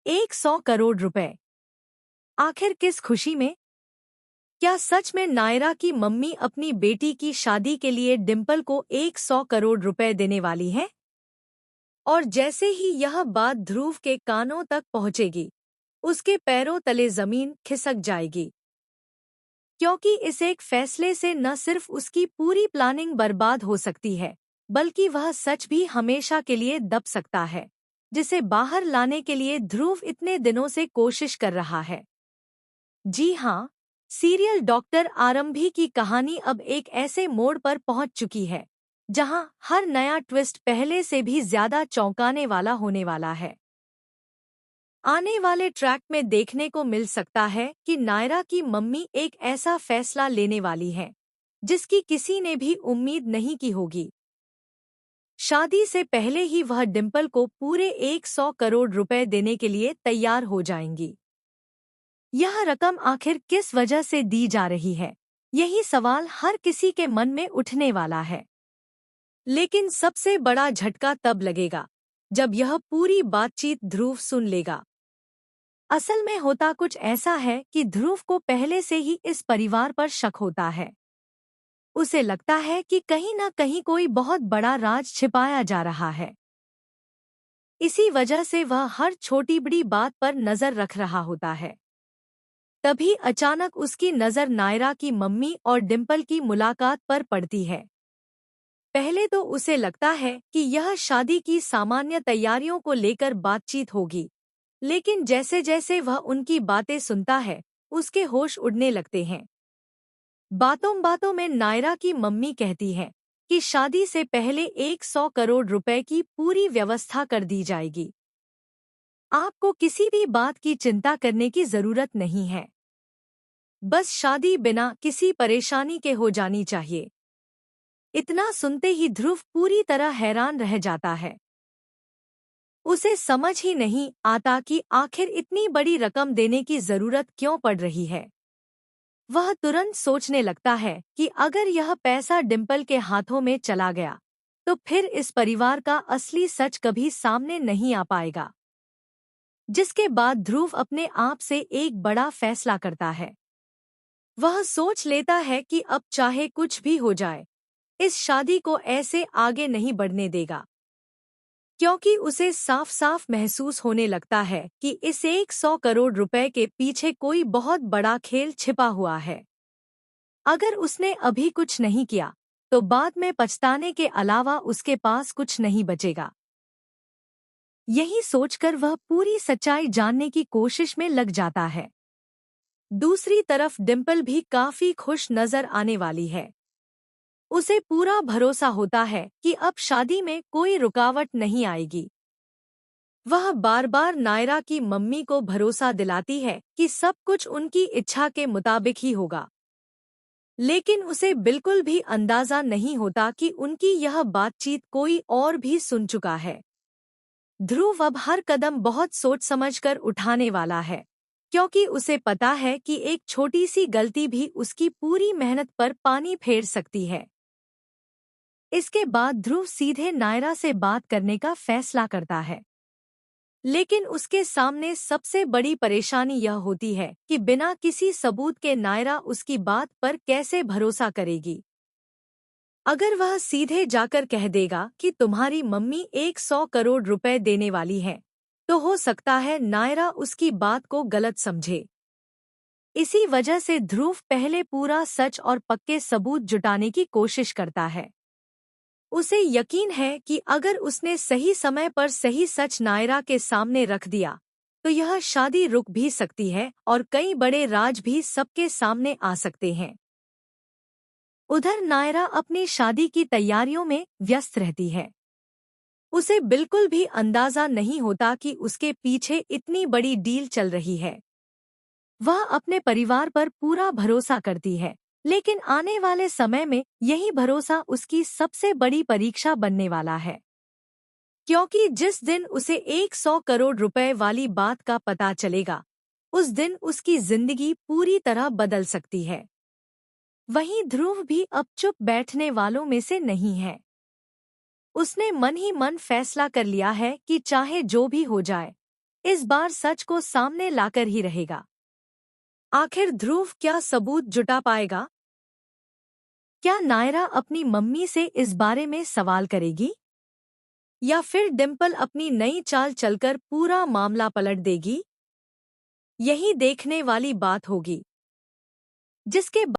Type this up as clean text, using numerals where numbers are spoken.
100 करोड़ रुपए। आखिर किस खुशी में? क्या सच में नायरा की मम्मी अपनी बेटी की शादी के लिए डिम्पल को 100 करोड़ रुपए देने वाली है? और जैसे ही यह बात ध्रुव के कानों तक पहुंचेगी, उसके पैरों तले जमीन खिसक जाएगी। क्योंकि इस एक फैसले से न सिर्फ उसकी पूरी प्लानिंग बर्बाद हो सकती है, बल्कि वह सच भी हमेशा के लिए दब सकता है, जिसे बाहर लाने के लिए ध्रुव इतने दिनों से कोशिश कर रहा है। जी हाँ, सीरियल डॉक्टर आरंभी की कहानी अब एक ऐसे मोड़ पर पहुंच चुकी है, जहां हर नया ट्विस्ट पहले से भी ज्यादा चौंकाने वाला होने वाला है। आने वाले ट्रैक में देखने को मिल सकता है कि नायरा की मम्मी एक ऐसा फैसला लेने वाली है, जिसकी किसी ने भी उम्मीद नहीं की होगी। शादी से पहले ही वह डिम्पल को पूरे 100 करोड़ रुपए देने के लिए तैयार हो जाएंगी। यह रकम आखिर किस वजह से दी जा रही है? यही सवाल हर किसी के मन में उठने वाला है। लेकिन सबसे बड़ा झटका तब लगेगा, जब यह पूरी बातचीत ध्रुव सुन लेगा। असल में होता कुछ ऐसा है कि ध्रुव को पहले से ही इस परिवार पर शक होता है। उसे लगता है कि कहीं न कहीं कोई बहुत बड़ा राज छिपाया जा रहा है। इसी वजह से वह हर छोटी बड़ी बात पर नजर रख रहा होता है। तभी अचानक उसकी नजर नायरा की मम्मी और डिम्पल की मुलाकात पर पड़ती है। पहले तो उसे लगता है कि यह शादी की सामान्य तैयारियों को लेकर बातचीत होगी, लेकिन जैसे जैसे वह उनकी बातें सुनता है, उसके होश उड़ने लगते हैं। बातों बातों में नायरा की मम्मी कहती है कि शादी से पहले 100 करोड़ रुपए की पूरी व्यवस्था कर दी जाएगी। आपको किसी भी बात की चिंता करने की जरूरत नहीं है। बस शादी बिना किसी परेशानी के हो जानी चाहिए। इतना सुनते ही ध्रुव पूरी तरह हैरान रह जाता है। उसे समझ ही नहीं आता कि आखिर इतनी बड़ी रकम देने की जरूरत क्यों पड़ रही है। वह तुरंत सोचने लगता है कि अगर यह पैसा डिम्पल के हाथों में चला गया, तो फिर इस परिवार का असली सच कभी सामने नहीं आ पाएगा। जिसके बाद ध्रुव अपने आप से एक बड़ा फैसला करता है। वह सोच लेता है कि अब चाहे कुछ भी हो जाए, इस शादी को ऐसे आगे नहीं बढ़ने देगा। क्योंकि उसे साफ साफ महसूस होने लगता है कि इस 100 करोड़ रुपए के पीछे कोई बहुत बड़ा खेल छिपा हुआ है। अगर उसने अभी कुछ नहीं किया, तो बाद में पछताने के अलावा उसके पास कुछ नहीं बचेगा। यही सोचकर वह पूरी सच्चाई जानने की कोशिश में लग जाता है। दूसरी तरफ डिम्पल भी काफी खुश नजर आने वाली है। उसे पूरा भरोसा होता है कि अब शादी में कोई रुकावट नहीं आएगी। वह बार बार नायरा की मम्मी को भरोसा दिलाती है कि सब कुछ उनकी इच्छा के मुताबिक ही होगा। लेकिन उसे बिल्कुल भी अंदाजा नहीं होता कि उनकी यह बातचीत कोई और भी सुन चुका है। ध्रुव अब हर कदम बहुत सोच समझकर उठाने वाला है, क्योंकि उसे पता है कि एक छोटी सी गलती भी उसकी पूरी मेहनत पर पानी फेर सकती है। इसके बाद ध्रुव सीधे नायरा से बात करने का फैसला करता है। लेकिन उसके सामने सबसे बड़ी परेशानी यह होती है कि बिना किसी सबूत के नायरा उसकी बात पर कैसे भरोसा करेगी। अगर वह सीधे जाकर कह देगा कि तुम्हारी मम्मी 100 करोड़ रुपए देने वाली है, तो हो सकता है नायरा उसकी बात को गलत समझे। इसी वजह से ध्रुव पहले पूरा सच और पक्के सबूत जुटाने की कोशिश करता है। उसे यकीन है कि अगर उसने सही समय पर सही सच नायरा के सामने रख दिया, तो यह शादी रुक भी सकती है और कई बड़े राज भी सबके सामने आ सकते हैं। उधर नायरा अपनी शादी की तैयारियों में व्यस्त रहती है। उसे बिल्कुल भी अंदाजा नहीं होता कि उसके पीछे इतनी बड़ी डील चल रही है। वह अपने परिवार पर पूरा भरोसा करती है, लेकिन आने वाले समय में यही भरोसा उसकी सबसे बड़ी परीक्षा बनने वाला है। क्योंकि जिस दिन उसे 100 करोड़ रुपए वाली बात का पता चलेगा, उस दिन उसकी जिंदगी पूरी तरह बदल सकती है। वहीं ध्रुव भी अब चुप बैठने वालों में से नहीं है। उसने मन ही मन फैसला कर लिया है कि चाहे जो भी हो जाए, इस बार सच को सामने लाकर ही रहेगा। आखिर ध्रुव क्या सबूत जुटा पाएगा? क्या नायरा अपनी मम्मी से इस बारे में सवाल करेगी, या फिर डिम्पल अपनी नई चाल चलकर पूरा मामला पलट देगी? यही देखने वाली बात होगी, जिसके